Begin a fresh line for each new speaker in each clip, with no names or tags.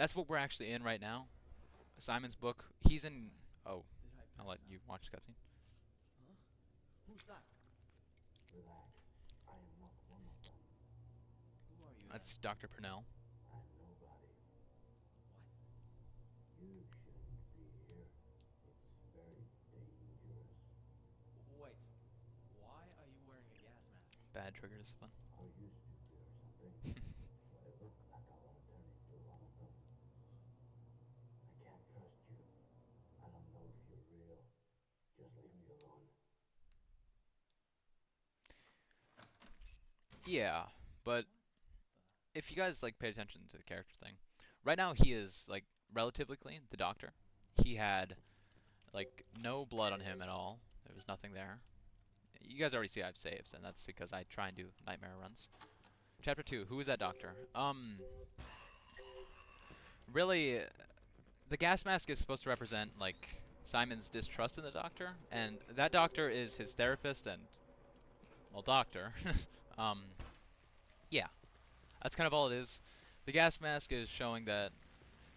that's what we're actually in right now. Simon's book. He's in. Oh,
Did I
I'll
pass
let
out?
you watch the cutscene.
Huh? Who's that?
Relax. I am not one of them.
Who are you then?
That's Dr. Purnell.
I'm nobody.
What?
You shouldn't be here. It's very dangerous.
Wait. Why are you wearing a gas mask?
Bad trigger discipline.
I used to fear something, so I look like I want to turn into one of them. I can't trust you. I don't know if you're real. Just leave me alone.
Yeah, but
What
if you guys like paid attention to the character thing, right now he is like relatively clean. The doctor, he had like no blood on him at all. There was nothing there. You guys already see I have saves, and that's because I try and do nightmare runs. Chapter 2, who is that doctor? Really, the gas mask is supposed to represent, like, Simon's distrust in the doctor, and that doctor is his therapist and, well, doctor. um, yeah, that's kind of all it is. The gas mask is showing that,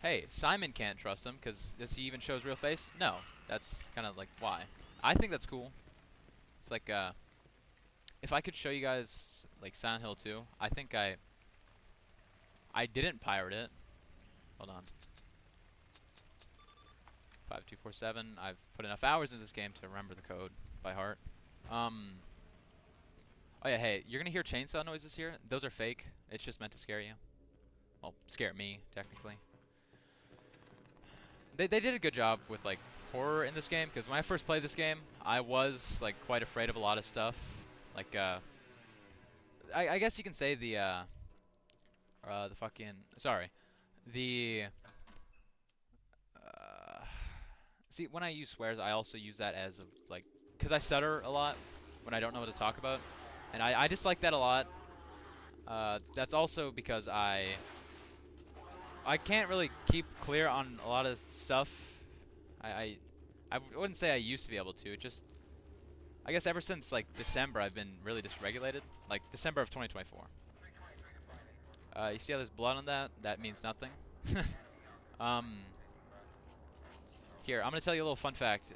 hey, Simon can't trust him, because does he even show his real face? No. That's kind of like, why? I think that's cool. It's like, if I could show you guys, like, Silent Hill 2, I think I didn't pirate it. Hold on. 5247. I've put enough hours into this game to remember the code by heart. Um. Oh yeah, hey, you're gonna hear chainsaw noises here. Those are fake. It's just meant to scare you. Well, scare me technically. They did a good job with like horror in this game because when I first played this game, I was like quite afraid of a lot of stuff. Like I guess you can say the fucking sorry, the uh, see when I use swears, I also use that as a like because I stutter a lot when I don't know what to talk about, and I dislike that a lot. That's also because I can't really keep clear on a lot of stuff. I I, I wouldn't say I used to be able to. It just I guess ever since like December I've been really dysregulated. Like December of 2024. You see how there's blood on that? That means nothing. um, Here, I'm gonna tell you a little fun fact.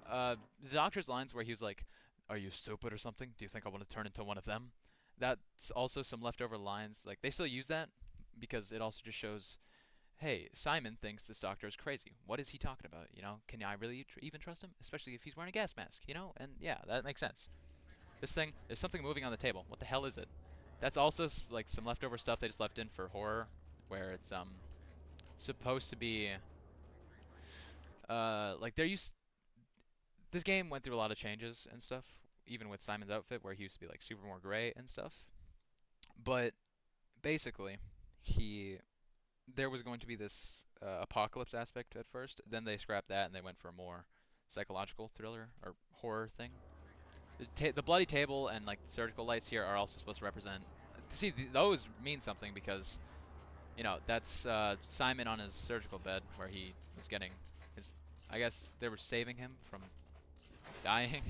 The doctor's lines where he was like, "Are you stupid or something? Do you think I want to turn into one of them?" That's also some leftover lines. Like they still use that because it also just shows, hey, Simon thinks this doctor is crazy. What is he talking about? You know, can I really even trust him, especially if he's wearing a gas mask? You know, and yeah, that makes sense. This thing, there's something moving on the table. What the hell is it? That's also like some leftover stuff they just left in for horror, where it's supposed to be like they're used this game went through a lot of changes and stuff, even with Simon's outfit, where he used to be like super more gray and stuff. But basically, he there was going to be this apocalypse aspect at first. Then they scrapped that and they went for a more psychological thriller or horror thing. The bloody table and like the surgical lights here are also supposed to represent. See, those mean something because that's Simon on his surgical bed where he was getting his. I guess they were saving him from dying.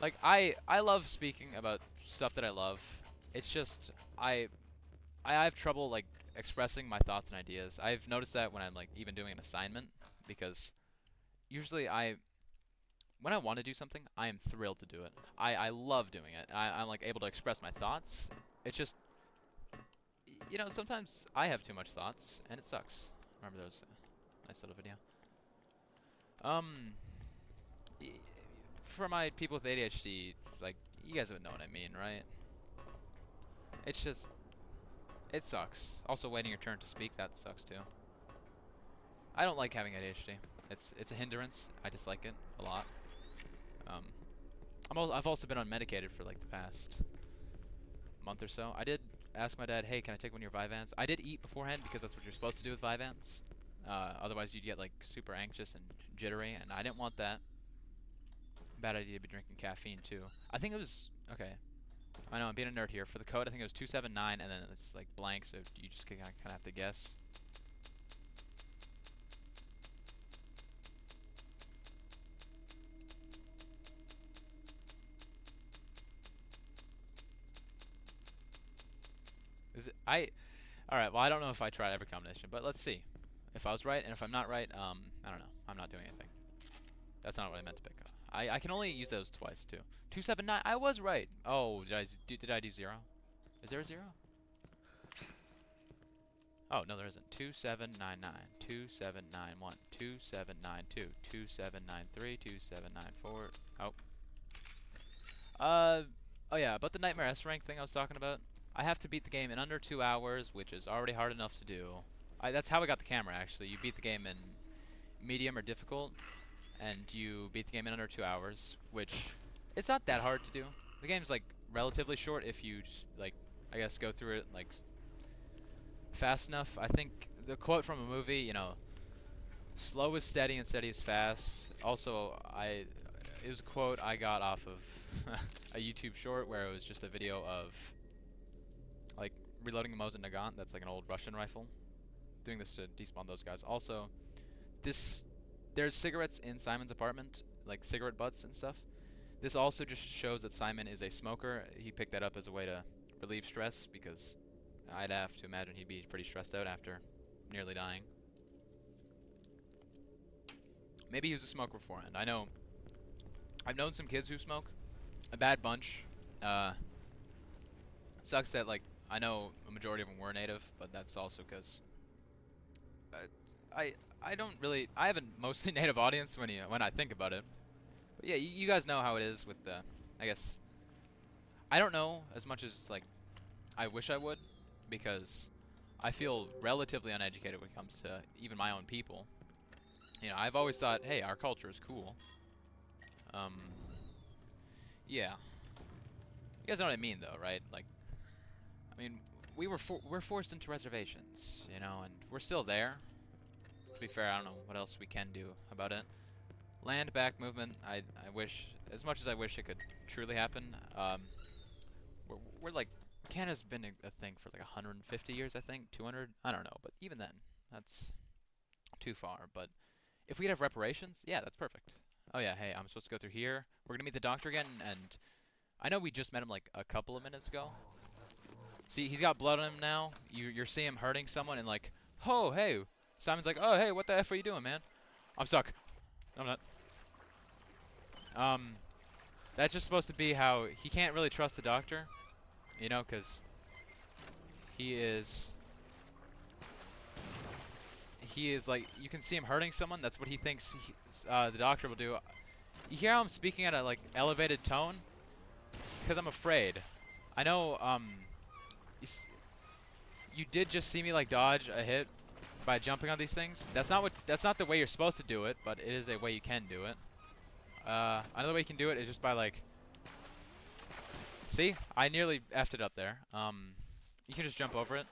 Like I love speaking about stuff that I love. It's just I have trouble like expressing my thoughts and ideas. I've noticed that when I'm like even doing an assignment because usually I when I want to do something, I am thrilled to do it. I love doing it. I'm like able to express my thoughts. It's just sometimes I have too much thoughts and it sucks. Remember those nice little video. Um for my people with ADHD, like you guys would know what I mean, right? It's just it sucks. Also, waiting your turn to speak that sucks too. I don't like having ADHD. It's a hindrance. I dislike it a lot. Um, I've also been unmedicated for like the past month or so. I did ask my dad, hey, can I take one of your Vyvanse? I did eat beforehand because that's what you're supposed to do with Vyvanse. Otherwise, you'd get like super anxious and jittery, and I didn't want that. Bad idea to be drinking caffeine too. I think it was okay. I know I'm being a nerd here. For the code, I think it was 279, and then it's like blank, so you just kind of have to guess. Is it? All right. Well, I don't know if I tried every combination, but let's see. If I was right, and if I'm not right, I don't know. I'm not doing anything. That's not what I meant to pick up. I can only use those twice too. 279. I was right. Oh, did I do 0? Is there a 0? Oh, no, there isn't. 2799, 2791, 2792, 2793, 2794. Oh. Oh yeah, about the Nightmare S rank thing I was talking about. I have to beat the game in under 2 hours, which is already hard enough to do. That's how I got the camera, actually. You beat the game in medium or difficult, and you beat the game in under 2 hours, which it's not that hard to do. The game's like relatively short if you just, like, I guess go through it like fast enough. I think the quote from a movie, you know, slow is steady and steady is fast. Also, it was a quote I got off of a YouTube short where it was just a video of like reloading a Mosin Nagant. That's like an old Russian rifle. Doing this to despawn those guys. Also, there's cigarettes in Simon's apartment, like cigarette butts and stuff. This also just shows that Simon is a smoker. He picked that up as a way to relieve stress, because I'd have to imagine he'd be pretty stressed out after nearly dying. Maybe he was a smoker beforehand. I know I've known some kids who smoke. A bad bunch. Sucks that, like, I know a majority of them were native, but that's also because I don't really, I have a mostly native audience when I think about it. But yeah, you guys know how it is with the, I guess, I don't know as much as like I wish I would, because I feel relatively uneducated when it comes to even my own people. You know, I've always thought, hey, our culture is cool. Yeah. You guys know what I mean, though, right? Like, I mean, we're forced into reservations, you know, and we're still there. To be fair, I don't know what else we can do about it. Land back movement, I wish, as much as I wish it could truly happen, we're like, Canada's been a thing for like 150 years, I think, 200, I don't know, but even then, that's too far. But if we could have reparations, yeah, that's perfect. Oh yeah, hey, I'm supposed to go through here. We're gonna meet the doctor again, and I know we just met him like a couple of minutes ago. See, he's got blood on him now. You're seeing him hurting someone, and like, oh, hey. Simon's like, oh, hey, what the F are you doing, man? I'm stuck. No, I'm not. That's just supposed to be how he can't really trust the doctor, you know, because he is like, you can see him hurting someone. That's what he thinks the doctor will do. You hear how I'm speaking at a like elevated tone? Because I'm afraid. I know. You did just see me like dodge a hit by jumping on these things. That's not the way you're supposed to do it, but it is a way you can do it. Another way you can do it is just by like, see, I nearly effed it up there. You can just jump over it.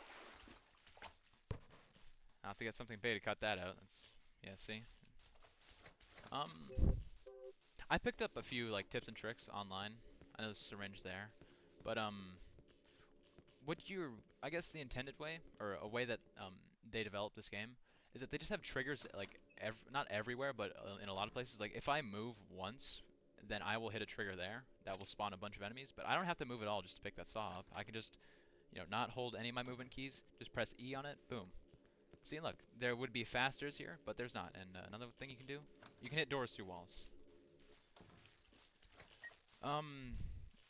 I'll have to get something big to cut that out. That's, yeah, see. I picked up a few like tips and tricks online. I know there's a syringe there, but I guess the intended way, or a way that they developed this game, is that they just have triggers like not everywhere, but in a lot of places. Like if I move once, then I will hit a trigger there that will spawn a bunch of enemies. But I don't have to move at all just to pick that saw up. I can just, you know, not hold any of my movement keys. Just press E on it. Boom. See, look, there would be fasters here, but there's not. And another thing you can do, you can hit doors through walls.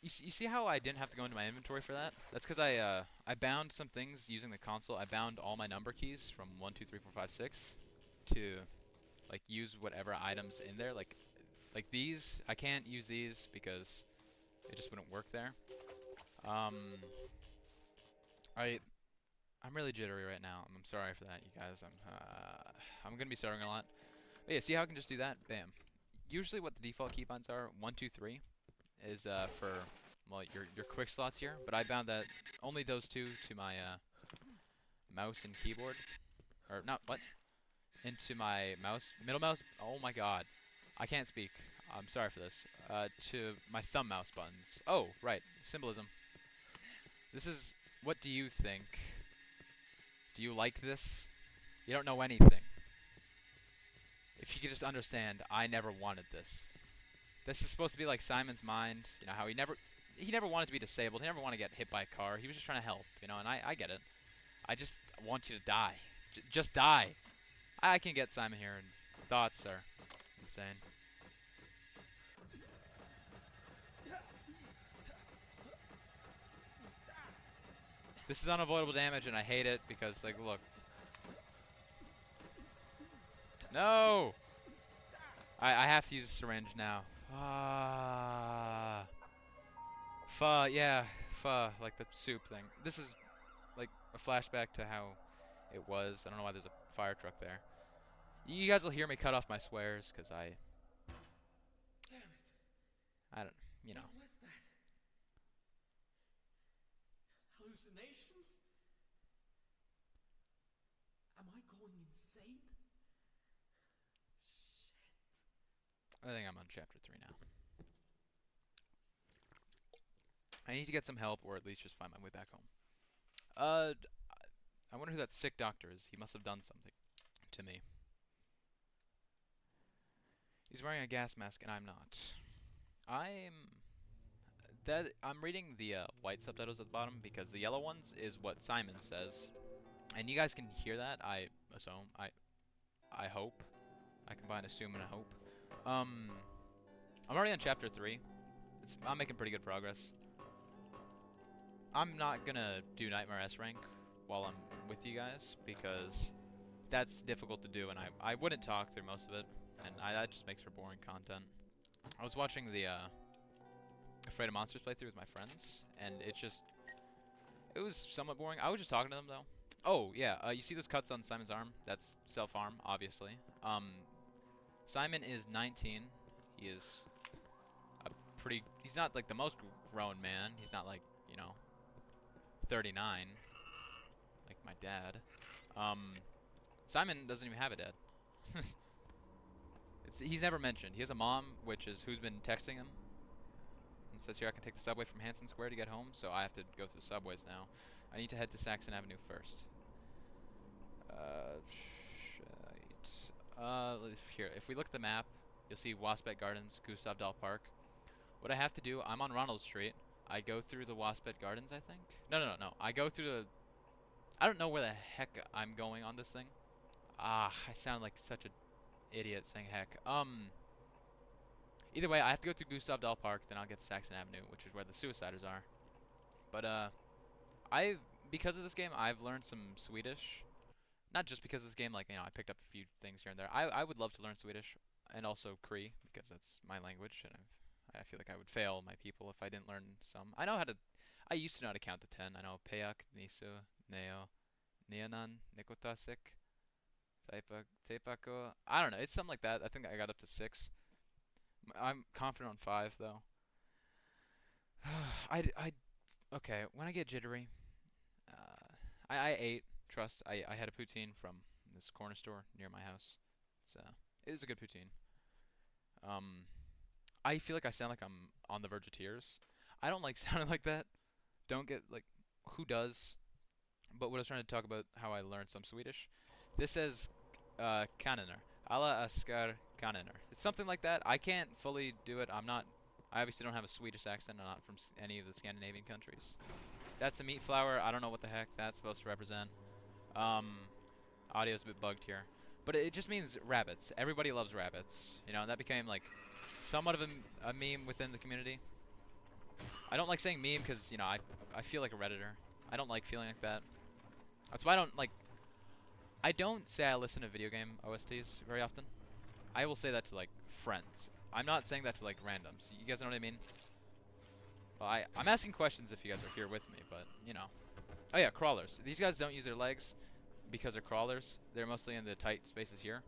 You see how I didn't have to go into my inventory for that? That's because I bound some things using the console. I bound all my number keys from 1, 2, 3, 4, 5, 6 to like use whatever items in there. Like these, I can't use these because it just wouldn't work there. I'm really jittery right now. I'm sorry for that, you guys. I'm gonna be stuttering a lot. But yeah, see how I can just do that? Bam. Usually, what the default keybinds are, 1, 2, 3, is for well your quick slots here. But I bound that only those two to my mouse and keyboard, or not what? Into my middle mouse. Oh my God, I can't speak. I'm sorry for this. To my thumb mouse buttons. Oh, right, symbolism. This is. What do you think? Do you like this? You don't know anything. If you could just understand, I never wanted this. This is supposed to be like Simon's mind. You know how he never wanted to be disabled. He never wanted to get hit by a car. He was just trying to help. You know, and I get it. I just want you to die. Just die. I can get Simon here, and thoughts are insane. This is unavoidable damage, and I hate it because, like, look. No! I have to use a syringe now. Yeah, like the soup thing. This is, like, a flashback to how it was. I don't know why there's a fire truck there. You guys will hear me cut off my swears, because
Damn it.
I don't, you know.
What was that? Hallucinations? Am I going insane? Shit.
I think I'm on chapter 3 now. I need to get some help, or at least just find my way back home. I wonder who that sick doctor is. He must have done something to me. He's wearing a gas mask, and I'm not. I'm reading the white subtitles at the bottom because the yellow ones is what Simon says, and you guys can hear that. I assume. I hope. I combine assume and a hope. I'm already on chapter 3. I'm making pretty good progress. I'm not gonna do Nightmare S rank while I'm with you guys because that's difficult to do, and I wouldn't talk through most of it, and that just makes for boring content. I was watching the Afraid of Monsters playthrough with my friends, and it was somewhat boring. I was just talking to them though. Oh yeah, you see those cuts on Simon's arm? That's self-harm, obviously. Simon is 19. He is he's not like the most grown man. He's not like, you know, 39, like my dad. Simon doesn't even have a dad. He's never mentioned. He has a mom, who's been texting him. It says here I can take the subway from Hanson Square to get home, so I have to go through the subways now. I need to head to Saxon Avenue first. Here, if we look at the map, you'll see Waspet Gardens, Gustav Dahl Park. What I have to do, I'm on Ronald Street. I go through the Waspet Gardens, I think. No. I go through the... I don't know where the heck I'm going on this thing. I sound like such an idiot saying heck. Either way, I have to go through Gustav Dahl Park, then I'll get to Saxon Avenue, which is where the Suiciders are. But, because of this game, I've learned some Swedish. Not just because of this game, like, you know, I picked up a few things here and there. I would love to learn Swedish, and also Cree, because that's my language, and I feel like I would fail my people if I didn't learn some. I used to know how to count to 10. I know Peak, Nisu, Neo, Nianan, Nikotasik, Teipako. I don't know, it's something like that. I think I got up to 6. I'm confident on 5, though. Okay, when I get jittery, I ate. Trust, I had a poutine from this corner store near my house. It is a good poutine. I feel like I sound like I'm on the verge of tears. I don't like sounding like that. Don't get, like, who does? But what I was trying to talk about, how I learned some Swedish. This says, Kaniner. Alla Askar Kaniner. It's something like that. I can't fully do it. I obviously don't have a Swedish accent. I'm not from any of the Scandinavian countries. That's a meat flour. I don't know what the heck that's supposed to represent. Audio's a bit bugged here. But it just means rabbits. Everybody loves rabbits. You know, and that became, like, somewhat of a meme within the community. I don't like saying meme because, you know, I feel like a Redditor. I don't like feeling like that. That's why I don't say I listen to video game OSTs very often. I will say that to, like, friends. I'm not saying that to, like, randoms. You guys know what I mean? Well, I'm asking questions if you guys are here with me, but, you know. Oh yeah, crawlers. These guys don't use their legs because they're crawlers. They're mostly in the tight spaces here.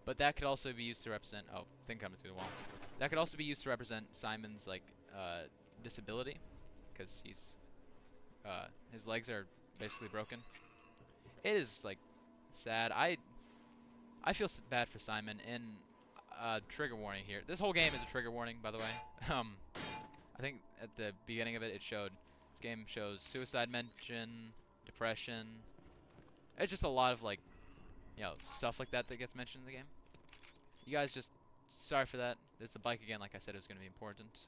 But that could also be used to represent... Oh, thing coming through the wall. That could also be used to represent Simon's, like, disability. Because his legs are basically broken. It is, like, sad. I feel bad for Simon. And trigger warning here. This whole game is a trigger warning, by the way. I think at the beginning of it, this game shows suicide mention, depression. It's just a lot of, like, you know, stuff like that gets mentioned in the game. You guys just, sorry for that. There's the bike again, like I said, it was going to be important.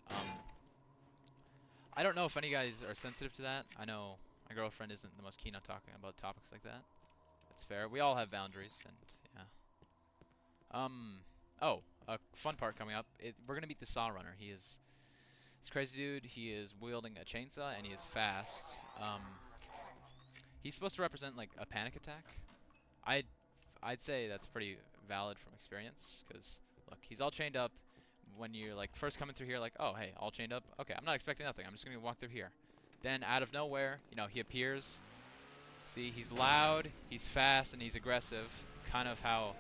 I don't know if any guys are sensitive to that. I know My girlfriend isn't the most keen on talking about topics like that. It's fair. We all have boundaries, and yeah. Oh, a fun part coming up. We're gonna meet the Saw Runner. He is this crazy dude. He is wielding a chainsaw, and he is fast. He's supposed to represent like a panic attack. I'd say that's pretty valid from experience, because look, he's all chained up. When you're like first coming through here, like, oh hey, all chained up. Okay, I'm not expecting nothing. I'm just gonna walk through here. Then out of nowhere, you know, he appears. See, he's loud, he's fast, and he's aggressive. Kind of how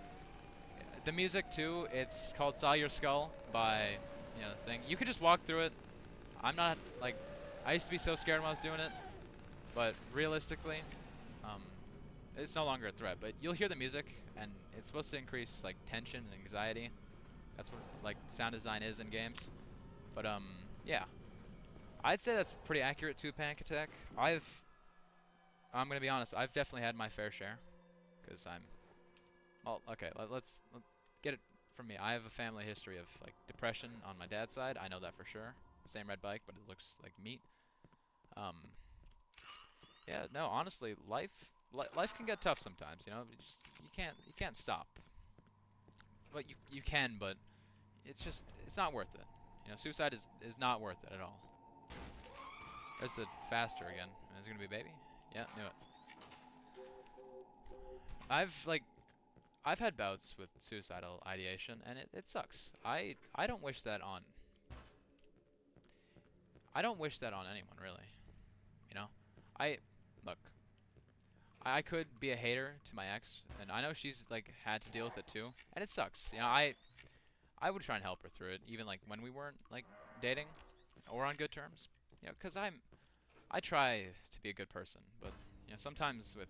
the music too. It's called "Saw Your Skull" by the thing. You could just walk through it. I'm not like I used to be so scared when I was doing it, but realistically, it's no longer a threat. But you'll hear the music, and it's supposed to increase like tension and anxiety. That's what like sound design is in games. But yeah, I'd say that's pretty accurate to a panic attack. I'm gonna be honest, I've definitely had my fair share, because well, okay, let's get it from me. I have a family history of like depression on my dad's side. I know that for sure. Same red bike, but it looks like meat. Yeah, no, honestly, life can get tough sometimes. You know, you can't stop. But you can, but it's not worth it. You know, suicide is not worth it at all. There's the faster again. Is it gonna be a baby? Yeah, knew it. I've had bouts with suicidal ideation, and it sucks. I don't wish that on. I don't wish that on anyone, really. You know, look. I could be a hater to my ex, and I know she's like had to deal with it too, and it sucks. You know, I would try and help her through it, even like when we weren't like dating or on good terms. You know, 'cause I try to be a good person, but you know, sometimes with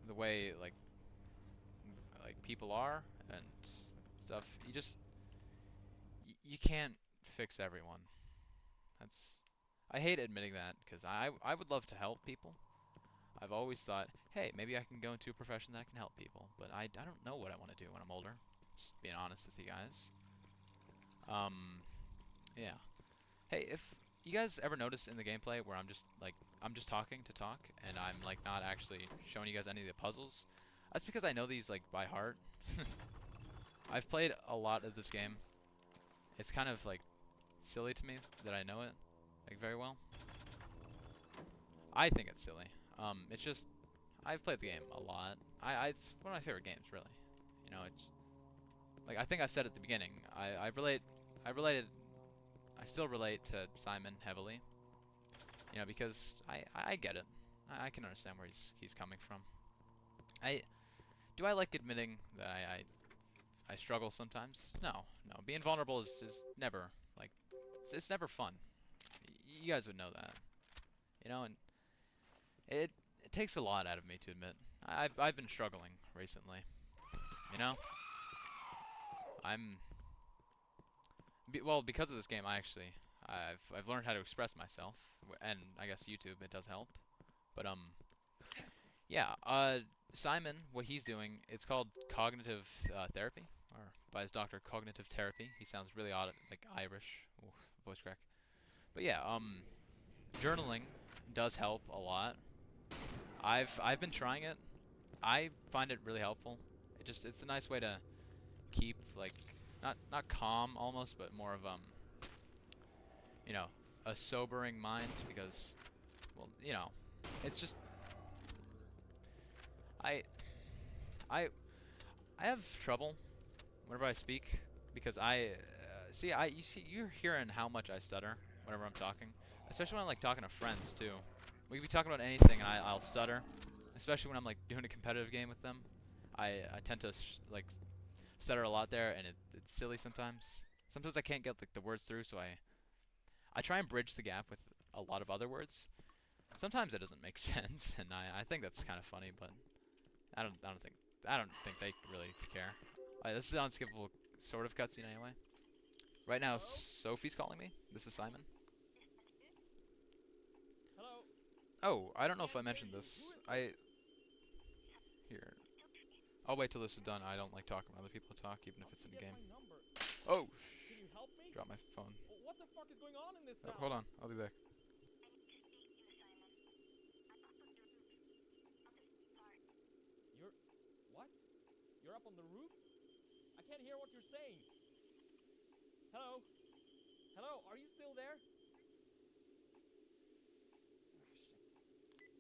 the way like people are and stuff, you can't fix everyone. That's I hate admitting that, because I would love to help people. I've always thought, hey, maybe I can go into a profession that can help people, but I don't know what I want to do when I'm older. Just being honest with you guys. Yeah. Hey, if you guys ever notice in the gameplay where I'm just talking to talk, and I'm like not actually showing you guys any of the puzzles, that's because I know these like by heart. I've played a lot of this game. It's kind of like silly to me that I know it like very well. I think it's silly. It's just I've played the game a lot. It's one of my favorite games, really. You know, it's like I think I've said at the beginning. I still relate to Simon heavily. You know, because I get it. I can understand where he's coming from. Do I like admitting that I struggle sometimes? No. Being vulnerable is never like it's never fun. You guys would know that. You know, and it takes a lot out of me to admit. I've been struggling recently. You know? Well, because of this game, I've learned how to express myself, and I guess YouTube, it does help. But yeah, Simon, what he's doing, it's called cognitive therapy, or by his doctor, cognitive therapy. He sounds really odd, like Irish. Oof, voice crack. But yeah, journaling does help a lot. I've been trying it. I find it really helpful. It's a nice way to keep like not calm almost, but more of you know, a sobering mind, because well, you know, it's just I I have trouble whenever I speak, because you're hearing how much I stutter whenever I'm talking, especially when I'm like talking to friends too. We could be talking about anything, and I'll stutter, especially when I'm like doing a competitive game with them. I tend to like stutter a lot there, and it's silly sometimes. Sometimes I can't get like the words through, so I try and bridge the gap with a lot of other words. Sometimes it doesn't make sense, and I think that's kind of funny, but I don't think they really care. This is an unskippable sort of cutscene anyway. Right now, Sophie's calling me. This is Simon.
Hello?
Oh, I don't know if I mentioned this. Here. I'll wait till this is done. I don't like talking when other people talk, even if it's in game. Oh,
Can you help me?
drop my phone.
What the fuck is going on in this
Oh,
town?
hold on, I'll be back.
You're up on the roof? I can't hear what you're saying. Hello? Hello, are you still there? Ah, shit.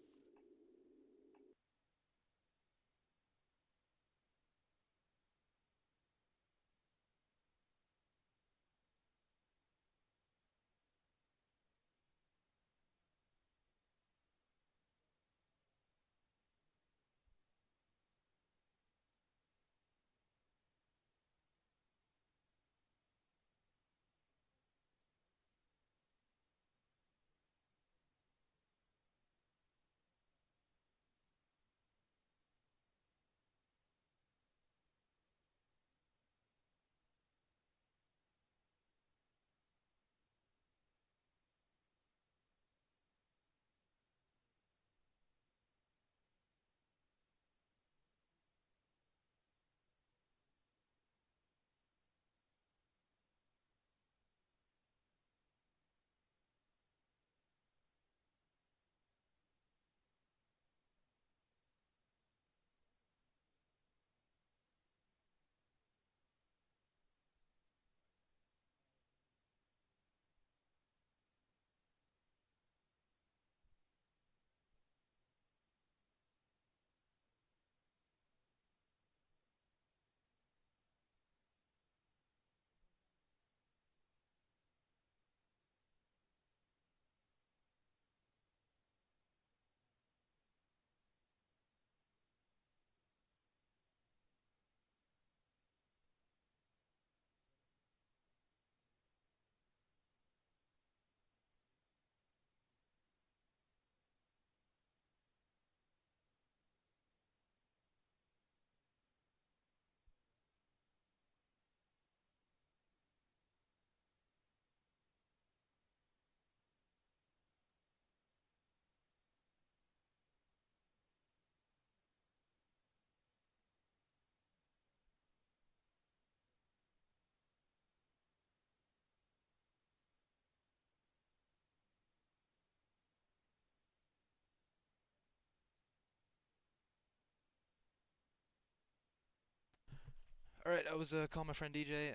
Alright, I was calling my friend DJ,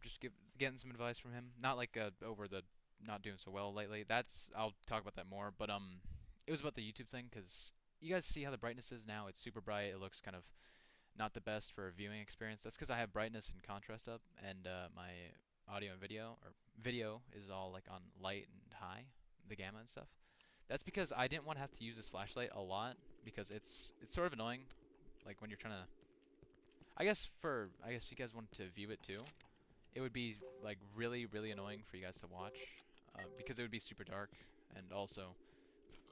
just getting some advice from him. Not like over the not doing so well lately. That's I'll talk about that more. But it was about the YouTube thing, 'cause you guys see how the brightness is now. It's super bright. It looks kind of not the best for a viewing experience. That's 'cause I have brightness and contrast up, and my audio and video is all like on light and high, the gamma and stuff. That's because I didn't want to have to use this flashlight a lot, because it's sort of annoying, like when you're trying to. I guess if you guys wanted to view it too, it would be like really annoying for you guys to watch, because it would be super dark, and also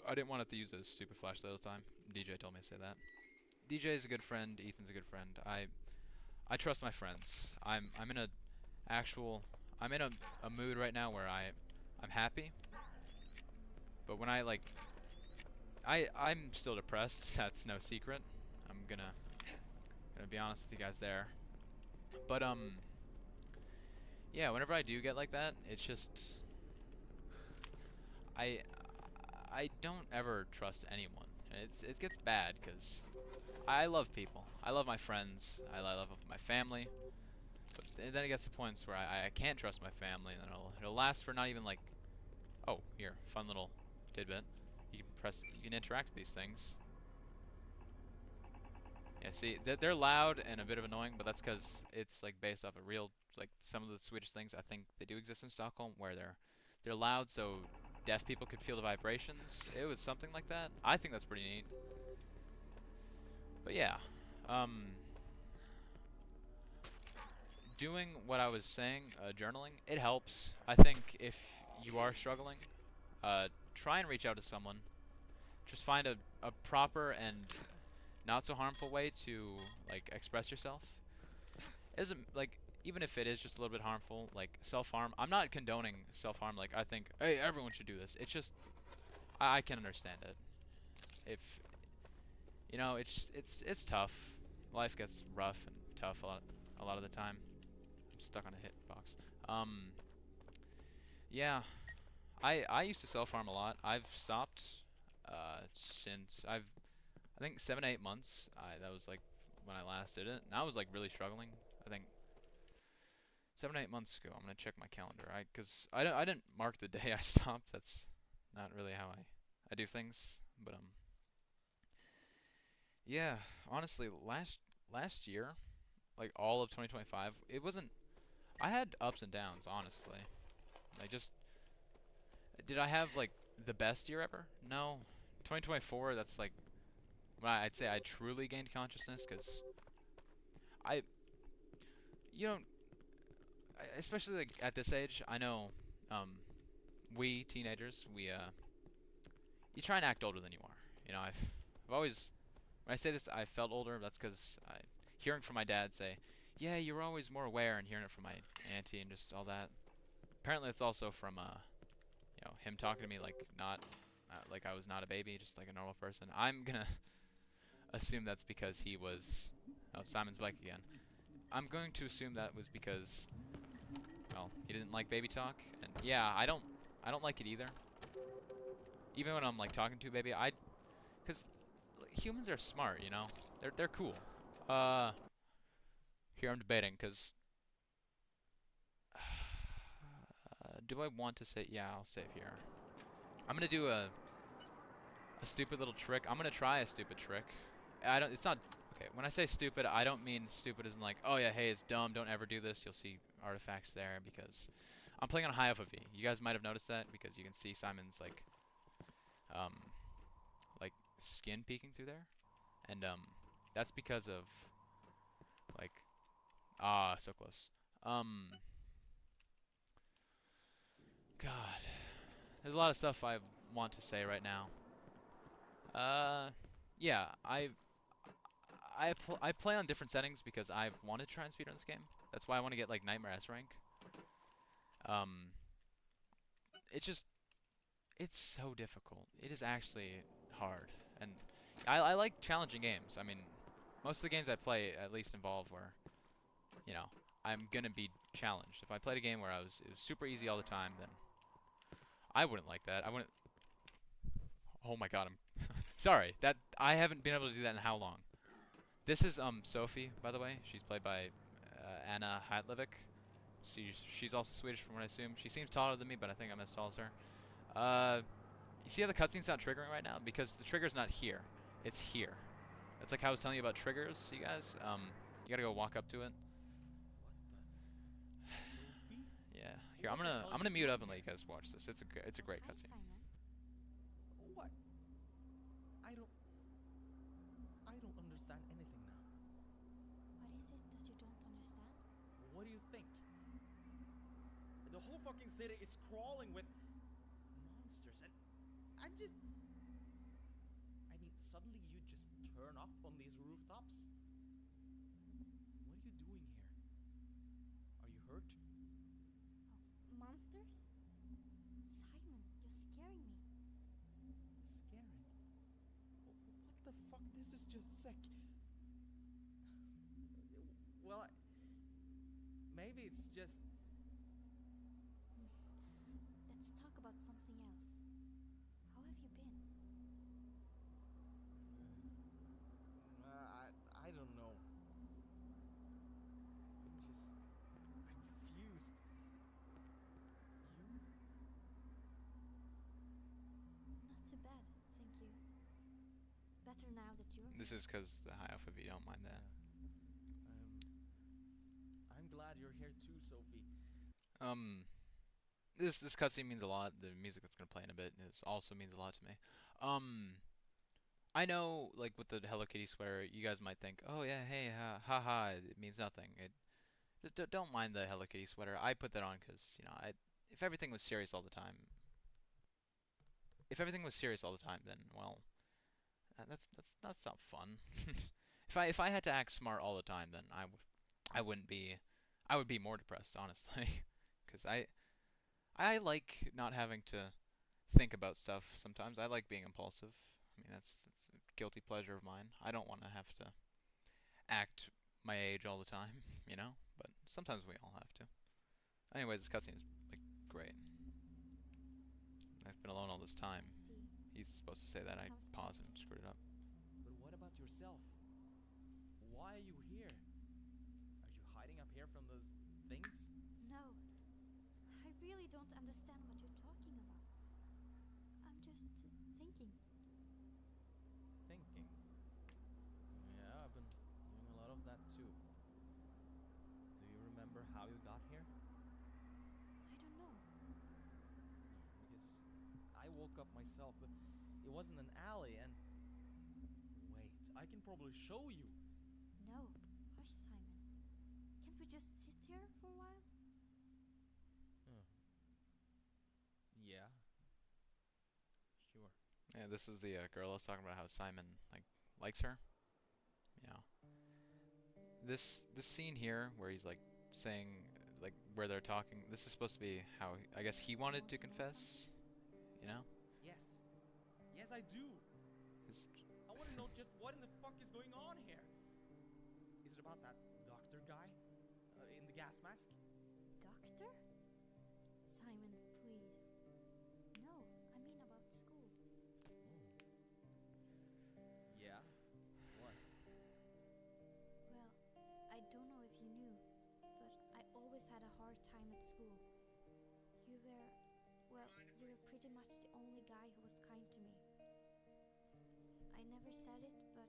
I didn't want to have to use a super flashlight all the time. DJ told me to say that. DJ is a good friend. Ethan's a good friend. I trust my friends. I'm in a actual I'm in a mood right now where I'm happy, but when I like I'm still depressed. That's no secret. I'm gonna be honest with you guys there. But yeah, whenever I do get like that, it's just I I don't ever trust anyone. It gets bad because I love people. I love my friends. I love my family. But then it gets to points where I can't trust my family, and then it'll last for not even like, oh, here, fun little tidbit. You can interact with these things. Yeah, see, they're loud and a bit of annoying, but that's because it's like based off a real, like some of the Swedish things I think they do exist in Stockholm, where they're loud so deaf people could feel the vibrations. It was something like that. I think that's pretty neat. But yeah, um, doing what I was saying, journaling, it helps. I think if you are struggling, try and reach out to someone. Just find a proper and not so harmful way to like express yourself. It isn't like, even if it is just a little bit harmful, like self-harm. I'm not condoning self-harm. Like I think, hey, everyone should do this. It's just I can understand it. If you know, it's tough. Life gets rough and tough a lot of the time. I'm stuck on a hitbox. Yeah, I used to self-harm a lot. I've stopped since I think 7 8 months. That was like when I last did it, and I was like really struggling. I think 7 or 8 months ago. I'm gonna check my calendar. Cause I didn't mark the day I stopped. That's not really how I do things. But yeah. Honestly, last year, like all of 2025, it wasn't. I had ups and downs. Honestly, I just did. I have like the best year ever? No. 2024. That's like when I'd say I truly gained consciousness, cause I, you know, especially like at this age, I know, we teenagers, you try and act older than you are. You know, I've always, when I say this, I felt older. That's because hearing from my dad say, "Yeah, you're always more aware," and hearing it from my auntie and just all that. Apparently, it's also from him talking to me like not, like I was not a baby, just like a normal person. I'm gonna assume that's because he was. Oh, Simon's bike again. I'm going to assume that was because, well, he didn't like baby talk, and yeah, I don't like it either. Even when I'm like talking to a baby, because humans are smart, you know. They're cool. Uh, Here I'm debating, because do I want to save? Yeah, I'll save here. I'm gonna do a stupid little trick. I'm gonna try a stupid trick. I don't. It's not. Okay, when I say stupid, I don't mean stupid as in like, oh yeah, hey, it's dumb. Don't ever do this. You'll see artifacts there because I'm playing on high alpha V. You guys might have noticed that because you can see Simon's um, like skin peeking through there, and that's because of like so close. God, there's a lot of stuff I want to say right now. Yeah, I play on different settings because I've wanted to try and speedrun this game. That's why I want to get like Nightmare S rank. Um, it's just it's so difficult. It is actually hard, and I like challenging games. I mean, most of the games I play at least involve where you know I'm gonna be challenged. If I played a game where it was super easy all the time, then I wouldn't like that. I wouldn't. Oh my God, I'm sorry. That I haven't been able to do that in how long? This is Sophie, by the way. She's played by Anna Heitlevik. She's also Swedish from what I assume. She seems taller than me, but I think I'm as tall as her. You see how the cutscene's not triggering right now? Because the trigger's not here. It's here. That's like how I was telling you about triggers, you guys. You gotta go walk up to it.
Sophie?
Yeah. Here, I'm gonna mute up and let you guys watch this. It's a great
Hi,
cutscene.
Simon.
What? I don't. I don't understand anything now.
What is it that you don't understand?
What do you think? The whole fucking city is crawling with monsters, and I'm just. I mean, suddenly you just turn up on these rooftops? What are you doing here? Are you hurt?
Oh, monsters? Simon, you're scaring me.
Scaring? What the fuck? This is just sick. Well, maybe it's just.
Let's talk about something else. How have you been?
I don't know. I'm just confused. You?
Not too bad, thank you. Better now that you're
This
here.
is because the high alpha V don't mind that.
I'm glad you're here too, Sophie.
This cutscene means a lot. The music that's gonna play in a bit also means a lot to me. I know, like with the Hello Kitty sweater, you guys might think, "Oh yeah, hey, ha, it means nothing." It just don't mind the Hello Kitty sweater. I put that on because if everything was serious all the time, then well, that's not fun. If I had to act smart all the time, then I wouldn't be, I would be more depressed, honestly, because I like not having to think about stuff sometimes. I like being impulsive. I mean, that's a guilty pleasure of mine. I don't want to have to act my age all the time, you know? But sometimes we all have to. Anyways, this cutscene is like great. I've been alone all this time.
I see.
He's supposed to say that. I
Sounds
paused and
tempting.
screwed it up.
But what about yourself? Why are you here? Are you hiding up here from those things?
No. I really don't understand what you're talking about. I'm just thinking.
Thinking. Yeah, I've been doing a lot of that too. Do you remember how you got here?
I don't know.
Because I woke up myself, but it wasn't an alley and... Wait, I can probably show you.
No. Hush, Simon. Can't we just sit here for a while?
Yeah. Sure.
Yeah, this was the girl I was talking about, how Simon likes her. Yeah. This scene here where he's saying where they're talking. This is supposed to be how I guess he wanted to confess. You know.
Yes. Yes, I do.
His
I want to know just what in the fuck is going on here. Is it about that doctor guy in the gas mask?
Doctor? Simon, please. No, I mean about school.
Yeah. What?
Well, I don't know if you knew, but I always had a hard time at school. You were, well, you were pretty much the only guy who was kind to me. I never said it, but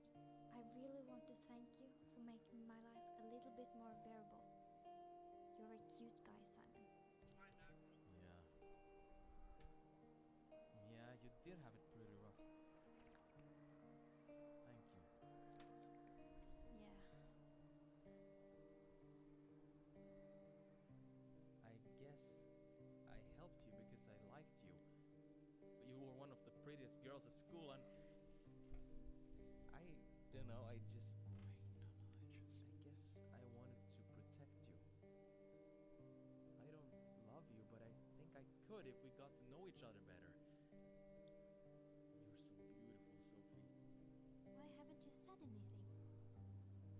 I really want to thank you for making my life a little bit more bearable. You're a cute guy, Simon.
Yeah. Yeah, you did have it pretty rough. Thank you.
Yeah.
I guess I helped you because I liked you. You were one of the prettiest girls at school and I don't know, I guess I wanted to protect you. I don't love you, but I think I could if we got to know each other better. You're so beautiful, Sophie.
Why haven't you said anything?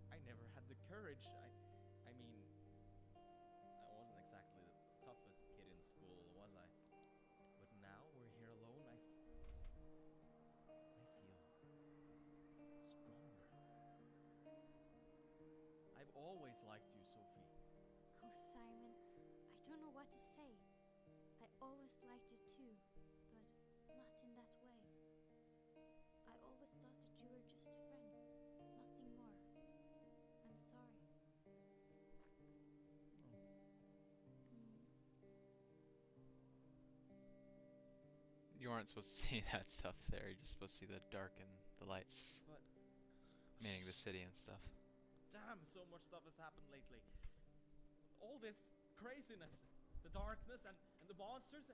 I never had the courage. I mean, I wasn't exactly the toughest kid in school, was I? But now we're here alone, I feel stronger. I've always liked you, Sophie.
Oh, Simon, I don't know what to say. I always liked you too, but not in that way. I always thought that you were just a friend, nothing more. I'm sorry.
You aren't supposed to see that stuff there. You're just supposed to see the dark and the lights.
But
Meaning the city and stuff.
damn, so much stuff has happened lately. All this craziness, the darkness and the monsters.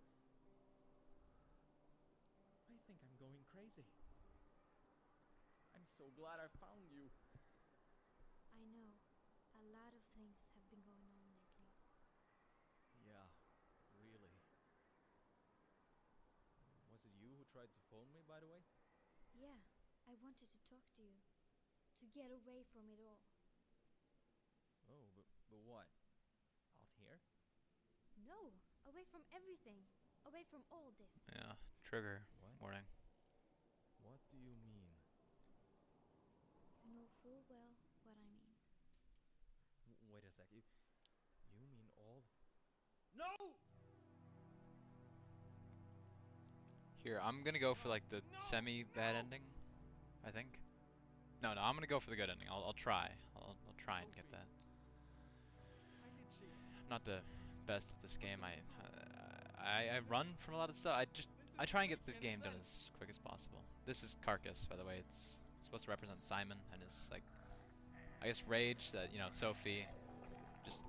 I think I'm going crazy. I'm so glad I found you.
I know. A lot of things have been going on lately.
Yeah, really. Was it you who tried to phone me, by the way?
Yeah, I wanted to talk to you. To get away from it all.
Oh, but what? Out here?
No, away from everything. Away from all this.
Yeah. Trigger
What?
warning.
What do you mean?
You know full well what I mean.
Wait a sec. You mean all? No!
Here, I'm gonna go for the
No!
semi-bad
No!
ending. I think. No, I'm gonna go for the good ending. I'll try. I'll try and get
Sophie.
that.
Why did she?
I'm not the best at this game. I run from a lot of stuff. I try and get the game done as quick as possible. This is Carcass, by the way. It's supposed to represent Simon and his I guess rage that Sophie just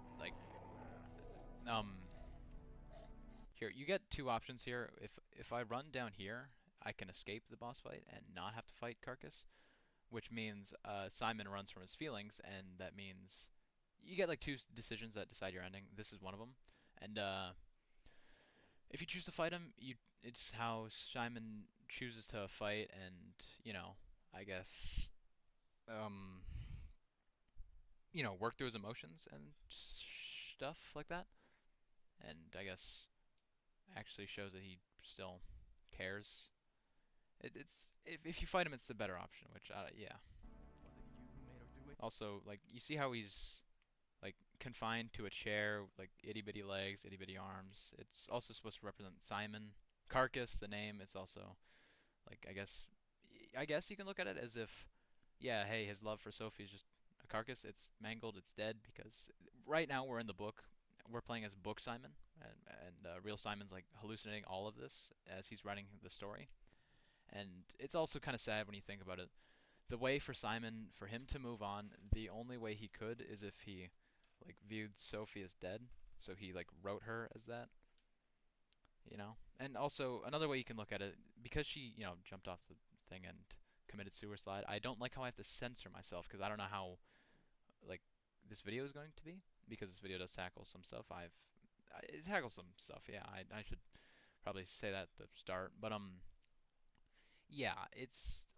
here you get two options here. If I run down here, I can escape the boss fight and not have to fight Carcass, which means Simon runs from his feelings, and that means you get two decisions that decide your ending. This is one of them, and if you choose to fight him, it's how Simon chooses to fight, and I guess work through his emotions and stuff like that, and I guess actually shows that he still cares. It's if you fight him, it's the better option. Which yeah.
Was it you who made her do it?
Also, like, you see how he's like confined to a chair, like itty bitty legs, itty bitty arms. It's also supposed to represent Simon. Carcass, the name, it's also like I guess you can look at it as if, yeah, hey, his love for Sophie is just a carcass. It's mangled, it's dead because right now we're in the book. We're playing as book Simon, and real Simon's like hallucinating all of this as he's writing the story. And it's also kind of sad when you think about it. The way for Simon, for him to move on, the only way he could is if he like viewed Sophie as dead. So he like wrote her as that, you know. And also another way you can look at it, because she, jumped off the thing and committed suicide. I don't like how I have to censor myself because I don't know how like this video is going to be, because this video does tackle some stuff. It tackles some stuff. Yeah, I should probably say that at the start. But yeah, it's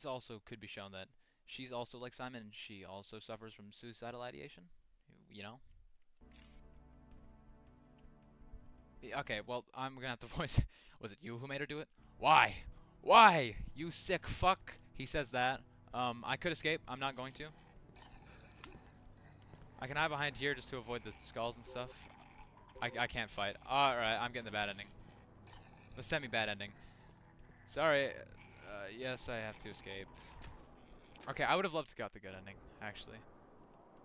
also could be shown that she's also like Simon, and she also suffers from suicidal ideation. You know. Okay, well, I'm gonna have to voice. Was it you who made her do it? Why? Why? You sick fuck. He says that. I could escape. I'm not going to. I can hide behind here just to avoid the skulls and stuff. I can't fight. Alright, I'm getting the bad ending. The semi-bad ending. Sorry. Yes, I have to escape. Okay, I would have loved to got the good ending, actually.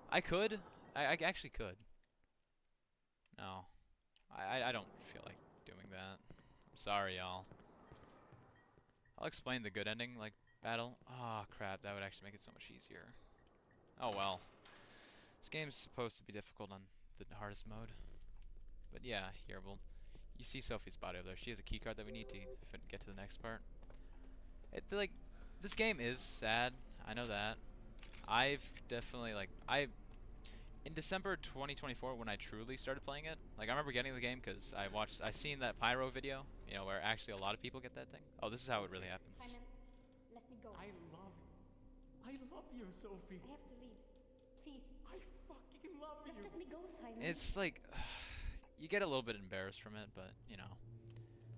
I could. I actually could. No. I don't feel like doing that. I'm sorry, y'all. I'll explain the good ending, like, battle. Oh, crap. That would actually make it so much easier. Oh, well. This game's supposed to be difficult on the hardest mode. But yeah, here, you see Sophie's body over there. She has a keycard that we need to get to the next part. This game is sad. I know that. I've definitely, in December 2024, when I truly started playing it, I remember getting the game because I seen that Pyro video, where actually a lot of people get that thing. Oh, this is how it really happens.
Simon, let me go.
I love you, Sophie.
I have to leave. Please,
I fucking love
just
you.
let me go, Simon.
It's like, you get a little bit embarrassed from it, but,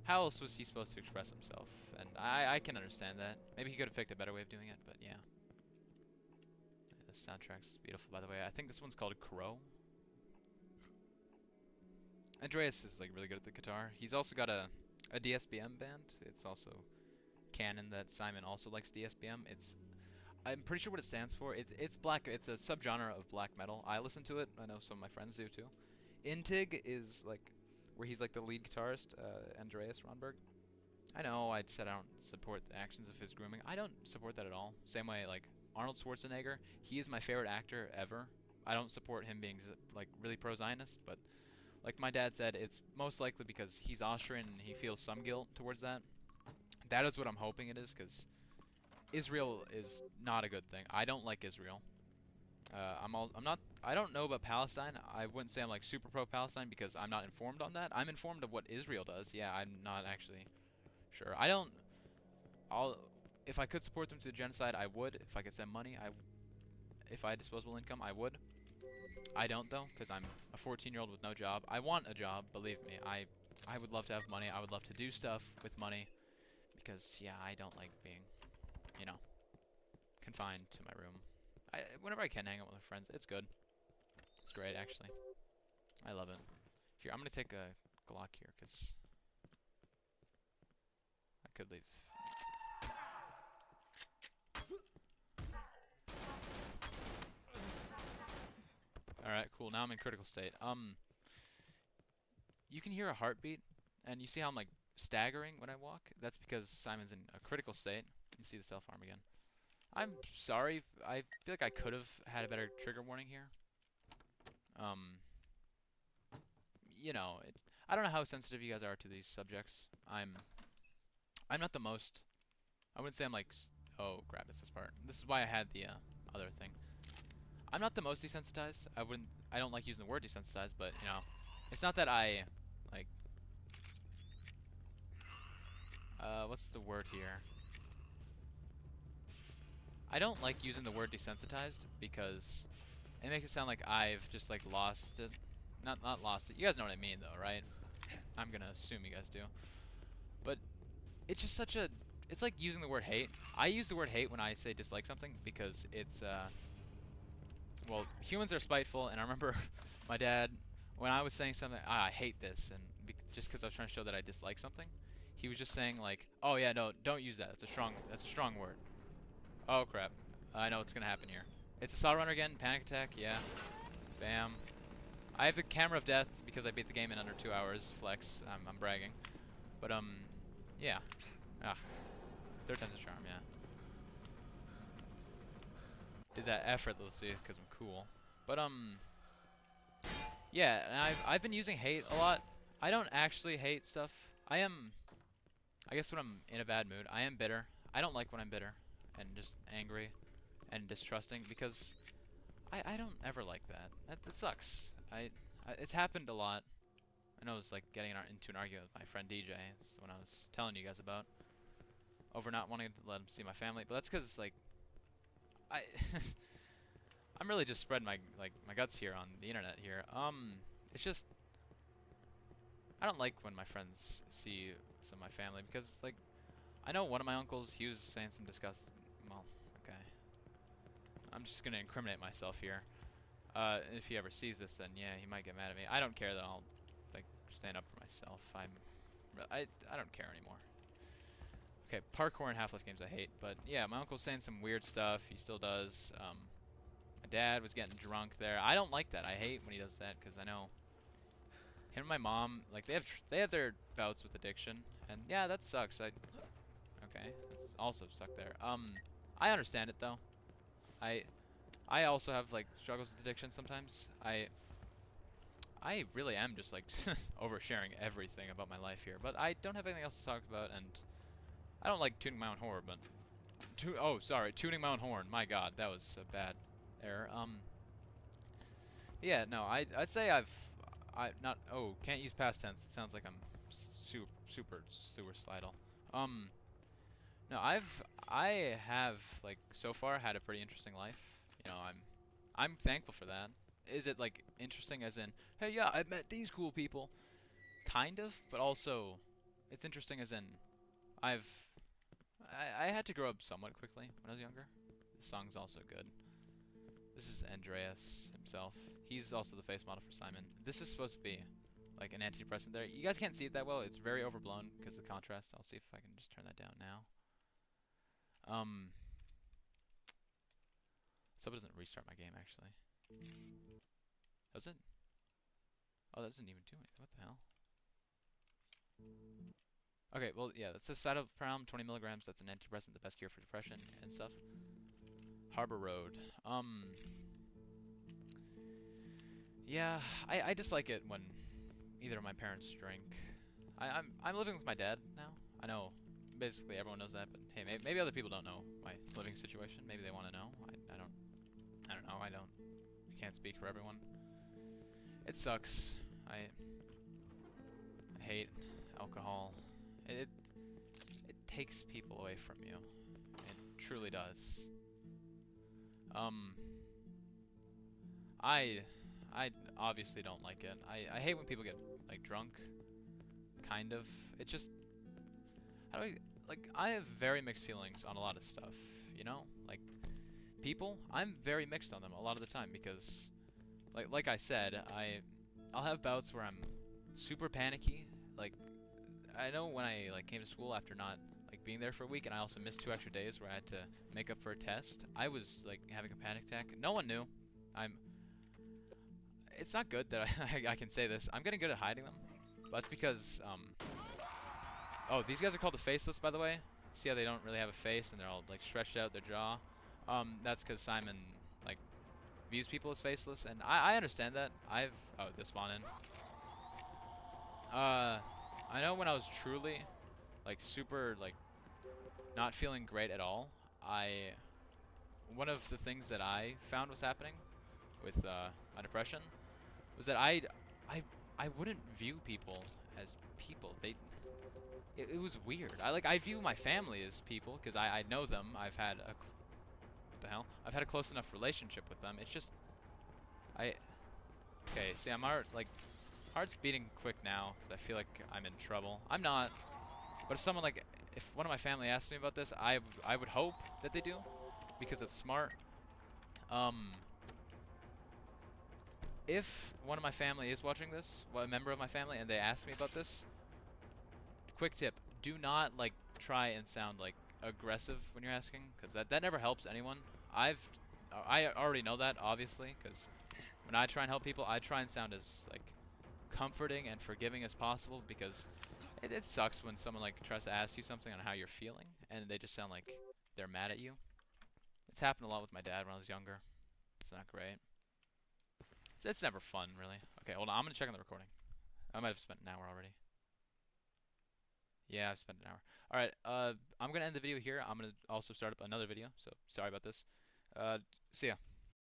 how else was he supposed to express himself? And I can understand that. Maybe he could have picked a better way of doing it, but yeah. The soundtrack's beautiful, by the way. I think this one's called Crow. Andreas is really good at the guitar. He's also got a DSBM band. It's also canon that Simon also likes DSBM. I'm pretty sure what it stands for. It's a subgenre of black metal. I listen to it. I know some of my friends do too. Intig is where he's the lead guitarist, Andreas Ronberg. I know I said I don't support the actions of his grooming. I don't support that at all. Same way Arnold Schwarzenegger, he is my favorite actor ever. I don't support him being really pro-Zionist, but my dad said, it's most likely because he's Austrian and he feels some guilt towards that. That is what I'm hoping it is, because Israel is not a good thing. I don't like Israel. I don't know about Palestine. I wouldn't say I'm super pro-Palestine because I'm not informed on that. I'm informed of what Israel does. Yeah, I'm not actually sure. If I could support them to the genocide, I would. If I could send money, if I had disposable income, I would. I don't though, because I'm a 14-year-old with no job. I want a job, believe me. I would love to have money. I would love to do stuff with money, because yeah, I don't like being, confined to my room. Whenever I can hang out with my friends, it's good. It's great, actually. I love it. Here, I'm gonna take a Glock here, because I could leave. Alright, cool. Now I'm in critical state. You can hear a heartbeat, and you see how I'm staggering when I walk? That's because Simon's in a critical state. You see the self-harm again. I'm sorry. I feel like I could have had a better trigger warning here. I don't know how sensitive you guys are to these subjects. I'm not the most. I wouldn't say I'm oh crap, it's this part. This is why I had the other thing. I'm not the most desensitized. I don't like using the word desensitized, but it's not that I what's the word here? I don't like using the word desensitized because it makes it sound like I've just lost it. Not lost it. You guys know what I mean though, right? I'm gonna assume you guys do. But it's just it's like using the word hate. I use the word hate when I say dislike something because it's well, humans are spiteful, and I remember my dad, when I was saying something, I hate this, and just because I was trying to show that I dislike something, he was just saying like, oh yeah, no, don't use that. That's a strong word. Oh crap, I know what's gonna happen here. It's a Saw Runner again, panic attack, yeah. Bam. I have the camera of death because I beat the game in under 2 hours. Flex, I'm bragging. But yeah. Ah, third time's a charm, yeah. Did that effortlessly because I'm cool. But yeah, and I've been using hate a lot. I don't actually hate stuff. I guess when I'm in a bad mood, I am bitter. I don't like when I'm bitter and just angry and distrusting because I don't ever like that. That sucks. It's happened a lot. I know it's like getting into an argument with my friend DJ. It's when I was telling you guys about over not wanting to let him see my family, but that's because like I'm really just spreading my guts here on the internet here. It's just I don't like when my friends see some of my family because like I know one of my uncles, he was saying some disgusting. Well, okay. I'm just gonna incriminate myself here. If he ever sees this, then yeah, he might get mad at me. I don't care though. I'll like stand up for myself. I don't care anymore. Okay, parkour and Half-Life games I hate, but yeah, my uncle's saying some weird stuff. He still does. My dad was getting drunk there. I don't like that. I hate when he does that because I know him and my mom, like they have their bouts with addiction, and yeah, that sucks. Okay, that's also sucked there. I understand it though. I also have like struggles with addiction sometimes. I really am just like oversharing everything about my life here, but I don't have anything else to talk about, and I don't like tuning my own horn, but tuning my own horn. My God, that was a bad error. Yeah, no, I'd say can't use past tense. It sounds like I'm super suicidal. No, I have like so far had a pretty interesting life. You know, I'm thankful for that. Is it like interesting as in, hey, yeah, I've met these cool people, kind of, but also it's interesting as in I had to grow up somewhat quickly when I was younger. The song's also good. This is Andreas himself. He's also the face model for Simon. This is supposed to be like an antidepressant there. You guys can't see it that well. It's very overblown because of the contrast. I'll see if I can just turn that down now. So it doesn't restart my game actually. Does it? Oh, that doesn't even do anything. What the hell? Okay, well, yeah, that's a citalopram, 20 milligrams. That's an antidepressant, the best cure for depression and stuff. Harbor Road. Yeah, I dislike it when either of my parents drink. I'm living with my dad now. I know, basically everyone knows that, but hey, maybe other people don't know my living situation. Maybe they want to know. I don't know. I can't speak for everyone. It sucks. I hate alcohol. It takes people away from you. It truly does. I obviously don't like it. I hate when people get like drunk. Kind of. It just I have very mixed feelings on a lot of stuff, you know? Like people, I'm very mixed on them a lot of the time because like I said, I'll have bouts where I'm super panicky. Like I know when I like came to school after not like being there for a week, and I also missed 2 extra days where I had to make up for a test. I was like having a panic attack. No one knew. It's not good that I can say this. I'm getting good at hiding them, but that's because oh, these guys are called the Faceless, by the way. See how they don't really have a face and they're all like stretched out their jaw. That's because Simon like views people as faceless, and I understand that. This spawn in. I know when I was truly like super like not feeling great at all, one of the things that I found was happening with my depression was that I wouldn't view people as people. It was weird. I view my family as people because I know them. I've had a close enough relationship with them. It's just okay. See, heart's beating quick now because I feel like I'm in trouble. I'm not, but if one of my family asks me about this, I would hope that they do because it's smart. if one of my family is watching this, well, a member of my family, and they ask me about this, quick tip: do not like try and sound like aggressive when you're asking, because that never helps anyone. I already know that, obviously, because when I try and help people, I try and sound as like comforting and forgiving as possible, because it sucks when someone like tries to ask you something on how you're feeling and they just sound like they're mad at you. It's happened a lot with my dad when I was younger. It's not great. It's never fun, really. Okay, hold on. I'm gonna check on the recording. I might have spent an hour already. Yeah, I've spent an hour. All right. I'm gonna end the video here. I'm gonna also start up another video. So sorry about this. See ya.